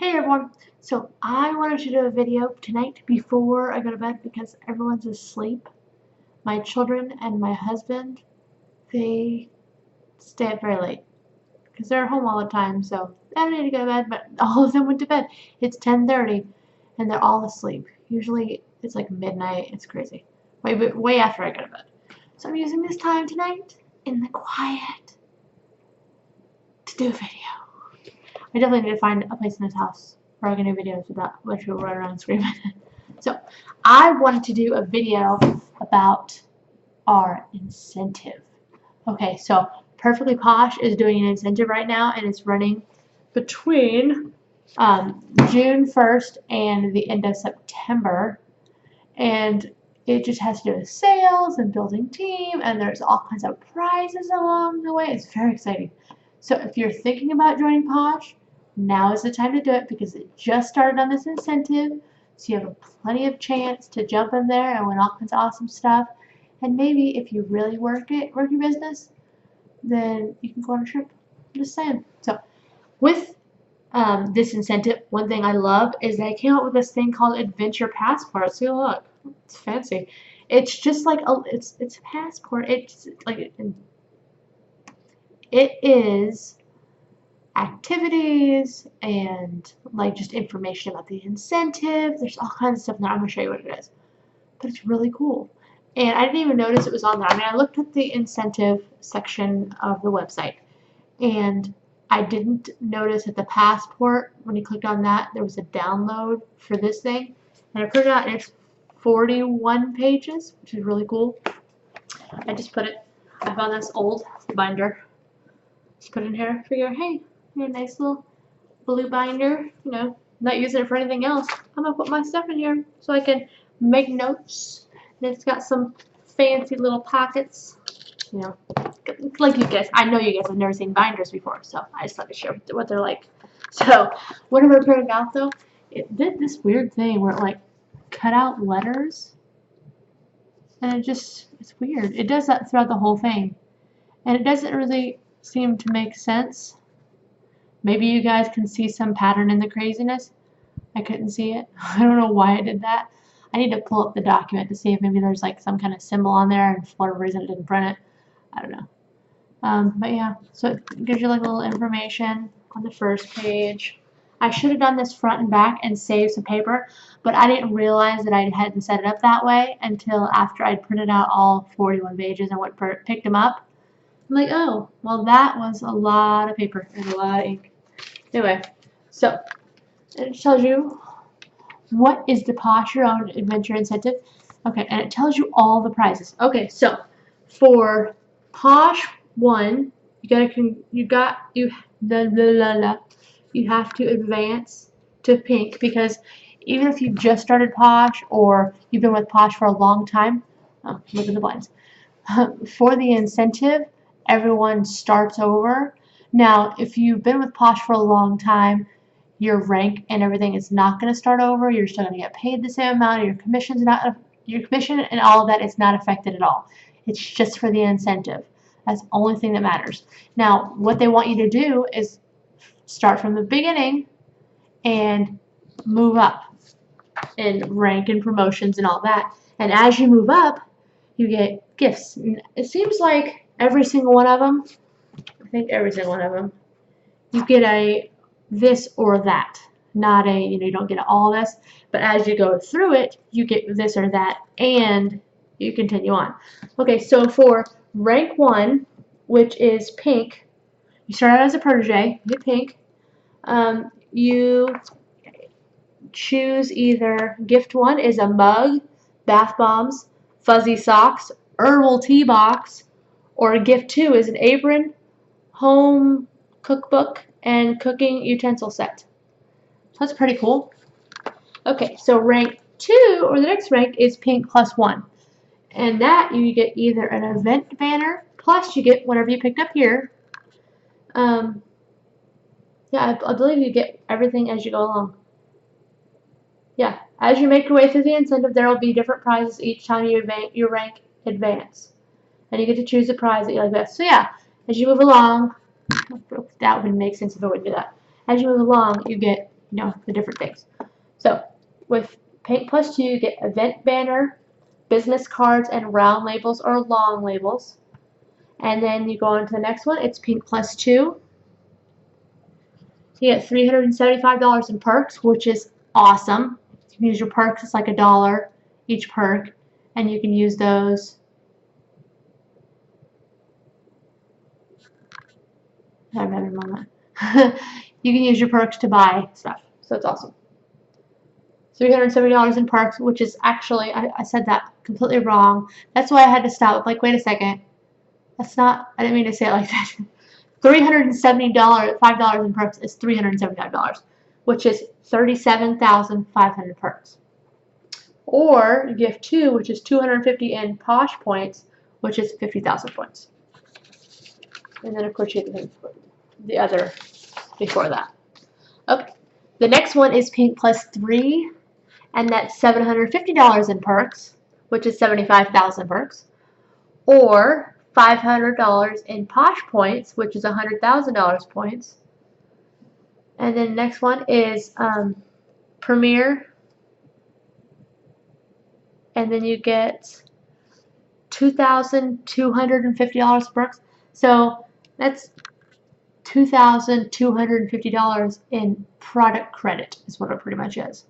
Hey everyone, so I wanted to do a video tonight before I go to bed because everyone's asleep. My children and my husband, they stay up very late because they're home all the time, so I don't need to go to bed, but all of them went to bed. It's 10:30 and they're all asleep. Usually it's like midnight, it's crazy. Way after I go to bed. So I'm using this time tonight in the quiet to do a video. I definitely need to find a place in this house where I can do videos without which will run around screaming. So I wanted to do a video about our incentive. Okay, so Perfectly Posh is doing an incentive right now, and it's running between June 1st and the end of September. And it just has to do with sales and building team, and there's all kinds of prizes along the way. It's very exciting. So if you're thinking about joining Posh, now is the time to do it because it just started on this incentive. So you have plenty of chance to jump in there and win all kinds of awesome stuff. And maybe if you really work your business, then you can go on a trip. I'm just saying. So with this incentive, one thing I love is they came up with this thing called Adventure Passport. See, look, it's fancy. It's just like it's a passport. It's like it is activities and like just information about the incentive. There's all kinds of stuff in there. I'm gonna show you what it is, but it's really cool. And I didn't even notice it was on there. I mean, I looked at the incentive section of the website, and I didn't notice at the passport, when you clicked on that, there was a download for this thing. And I put it out, and it's 41 pages, which is really cool. I found this old binder. Just put it in here, figure, hey, a nice little blue binder, you know, not using it for anything else. I'm gonna put my stuff in here so I can make notes. And it's got some fancy little pockets, you know, like you guys. I know you guys have never seen binders before, so I just thought to share what they're like. So whenever I put it out though, it did this weird thing where it like cut out letters, and it's weird. It does that throughout the whole thing, and it doesn't really seem to make sense. Maybe you guys can see some pattern in the craziness. I couldn't see it. I don't know why I did that. I need to pull up the document to see if maybe there's like some kind of symbol on there and for whatever reason it didn't print it. I don't know. But yeah, so it gives you like a little information on the first page. I should have done this front and back and saved some paper, but I didn't realize that I hadn't set it up that way until after I'd printed out all 41 pages and picked them up. I'm like, oh, well, that was a lot of paper and a lot of ink. Anyway, so it tells you what is the Posh Your Own Adventure Incentive. Okay, and it tells you all the prizes. Okay, so for Posh 1, you have to advance to pink because even if you've just started Posh or you've been with Posh for a long time, oh, look at the blinds. For the incentive, everyone starts over. Now, if you've been with Posh for a long time, your rank and everything is not going to start over. You're still going to get paid the same amount. Your commission and all of that is not affected at all. It's just for the incentive. That's the only thing that matters. Now, what they want you to do is start from the beginning and move up in rank and promotions and all that. And as you move up, you get gifts. And it seems like every single one of them, I think every single one of them, you get a this or that. Not a, you don't get all this, but as you go through it, you get this or that, and you continue on. Okay, so for rank 1, which is pink, you start out as a protege, you get pink. You choose either gift 1 is a mug, bath bombs, fuzzy socks, herbal tea box, or gift 2 is an apron, home cookbook, and cooking utensil set. So that's pretty cool. Okay, so rank 2, or the next rank, is pink plus 1. And that you get either an event banner, plus you get whatever you picked up here. Yeah, I believe you get everything as you go along. Yeah, as you make your way through the incentive, there will be different prizes each time you rank advance. And you get to choose a prize that you like best. So yeah, as you move along, that would make sense if I wouldn't do that. As you move along, you get the different things. So with Paint Plus 2, you get event banner, business cards, and round labels or long labels. And then you go on to the next one. It's Paint Plus 2. You get $375 in perks, which is awesome. You can use your perks. It's like $1 each perk, and you can use those. I'm having a moment. You can use your perks to buy stuff, so it's awesome. $370 in perks, which is actually, I said that completely wrong. That's why I had to stop. Like, wait a second. That's not, I didn't mean to say it like that. $370, $5 in perks is $375, which is 37,500 perks. Or you give 2, which is 250 in Posh points, which is 50,000 points. And then, of course, you get the other before that. Okay. The next one is Paint Plus 3, and that's $750 in perks, which is 75,000 perks. Or $500 in Posh points, which is $100,000 points. And then the next one is Premier. And then you get $2,250 perks. So that's $2,250 in product credit is what it pretty much is.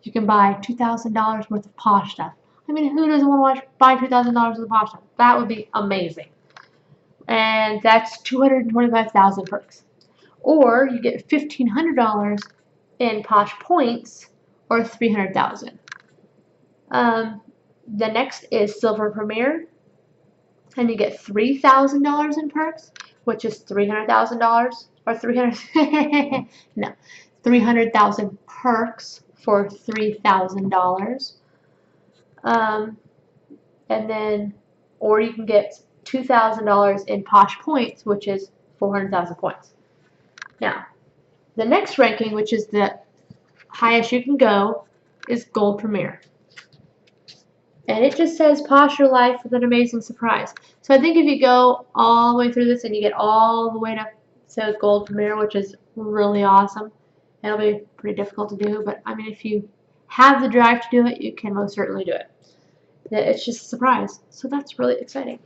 You can buy $2,000 worth of Posh stuff. I mean, who doesn't want to buy $2,000 worth of Posh stuff? That would be amazing. And that's 225,000 perks. Or you get $1,500 in Posh points, or 300,000. The next is Silver Premier, and you get $3,000 in perks, which is $300,000, or 300. No, 300,000 perks for $3,000. And then, or you can get $2,000 in Posh points, which is 400,000 points. Now, the next ranking, which is the highest you can go, is Gold Premier. And it just says Posh your life with an amazing surprise. So I think if you go all the way through this and you get all the way to says Gold Premier, which is really awesome, it'll be pretty difficult to do, but I mean, if you have the drive to do it, you can most certainly do it. It's just a surprise. So that's really exciting.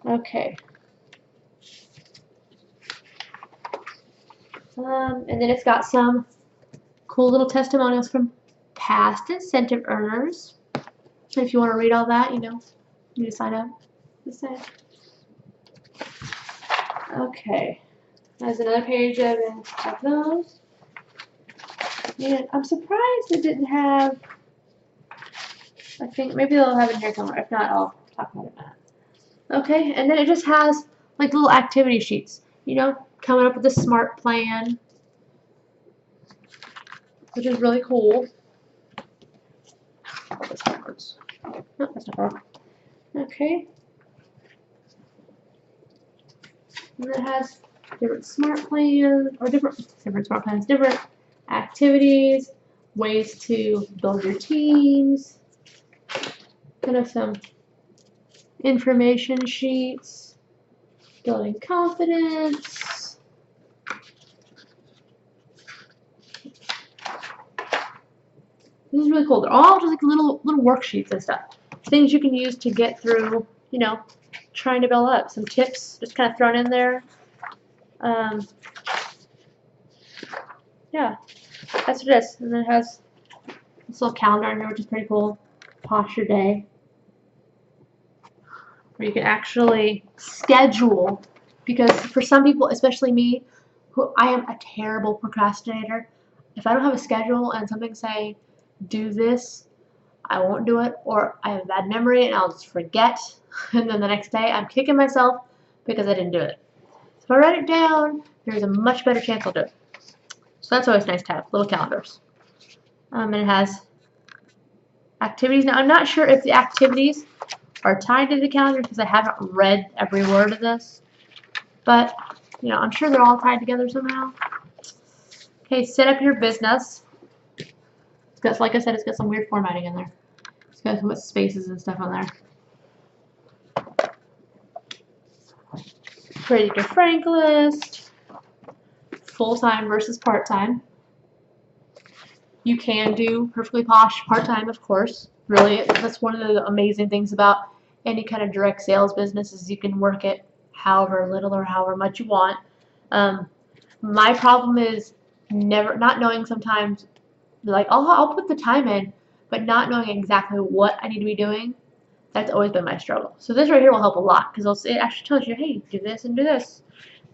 Okay. And then it's got some cool little testimonials from past incentive earners. If you want to read all that, you need to sign up. Just say. Okay. There's another page of those. And I'm surprised it didn't have, I think maybe they'll have it here somewhere. If not, I'll talk about it now. Okay, and then it just has like little activity sheets, coming up with a SMART plan, which is really cool. Oh, that's backwards. No, that's not wrong. Okay. And it has different SMART plans, or different SMART plans, different activities, ways to build your teams, kind of some information sheets, building confidence. This is really cool. They're all just like little worksheets and stuff. Things you can use to get through, trying to build up. Some tips just kind of thrown in there. Yeah, that's what it is. And then it has this little calendar in here, which is pretty cool. Posh your day. Where you can actually schedule, because for some people, especially me, who I am a terrible procrastinator, if I don't have a schedule and something saying, do this, I won't do it, or I have a bad memory and I'll just forget, and then the next day I'm kicking myself because I didn't do it. So if I write it down, there's a much better chance I'll do it. So that's always nice to have, little calendars. And it has activities. Now I'm not sure if the activities are tied to the calendar because I haven't read every word of this, but I'm sure they're all tied together somehow. Okay, set up your business. It's got, like I said, it's got some weird formatting in there. It's got some spaces and stuff on there. Create your frank list. Full-time versus part-time. You can do Perfectly Posh part-time, of course. Really, that's one of the amazing things about any kind of direct sales business is you can work it however little or however much you want. My problem is not knowing sometimes, like I'll put the time in, but not knowing exactly what I need to be doing. That's always been my struggle. So this right here will help a lot because it actually tells you, hey, do this and do this,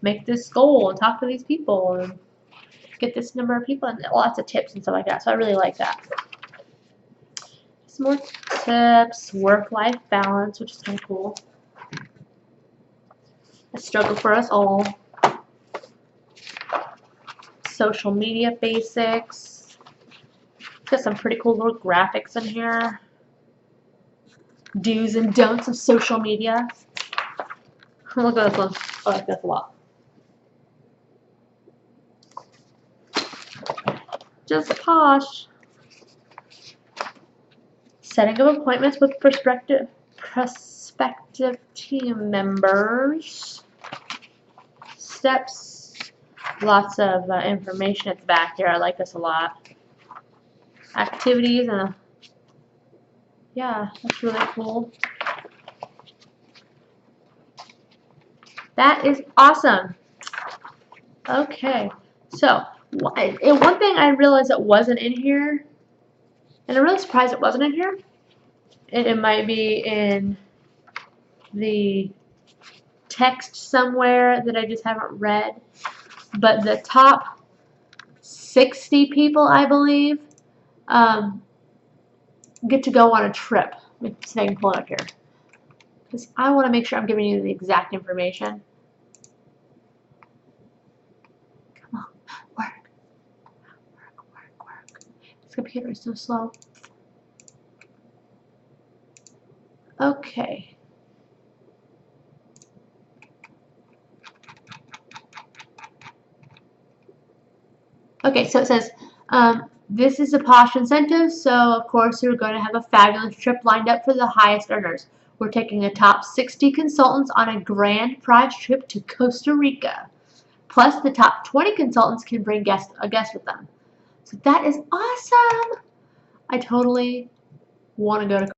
make this goal and talk to these people and get this number of people and lots of tips and stuff like that. So I really like that. Some more tips, work-life balance, which is kind of cool. A struggle for us all. Social media basics. Got some pretty cool little graphics in here. Do's and don'ts of social media. Look at this one. I like this a lot. Just Posh. Setting up appointments with prospective team members. Steps. Lots of information at the back here. I like this a lot. Activities and yeah, that's really cool. That is awesome. Okay, so one thing I realized that wasn't in here, and I'm really surprised it wasn't in here. It might be in the text somewhere that I just haven't read. But the top 60 people, I believe, get to go on a trip. Let me see if I can pull it up here. Because I want to make sure I'm giving you the exact information. Come on, work. This computer is so slow. Okay. Okay, so it says, this is a Posh incentive, so of course we're going to have a fabulous trip lined up for the highest earners. We're taking the top 60 consultants on a grand prize trip to Costa Rica. Plus, the top 20 consultants can bring a guest with them. So that is awesome! I totally want to go to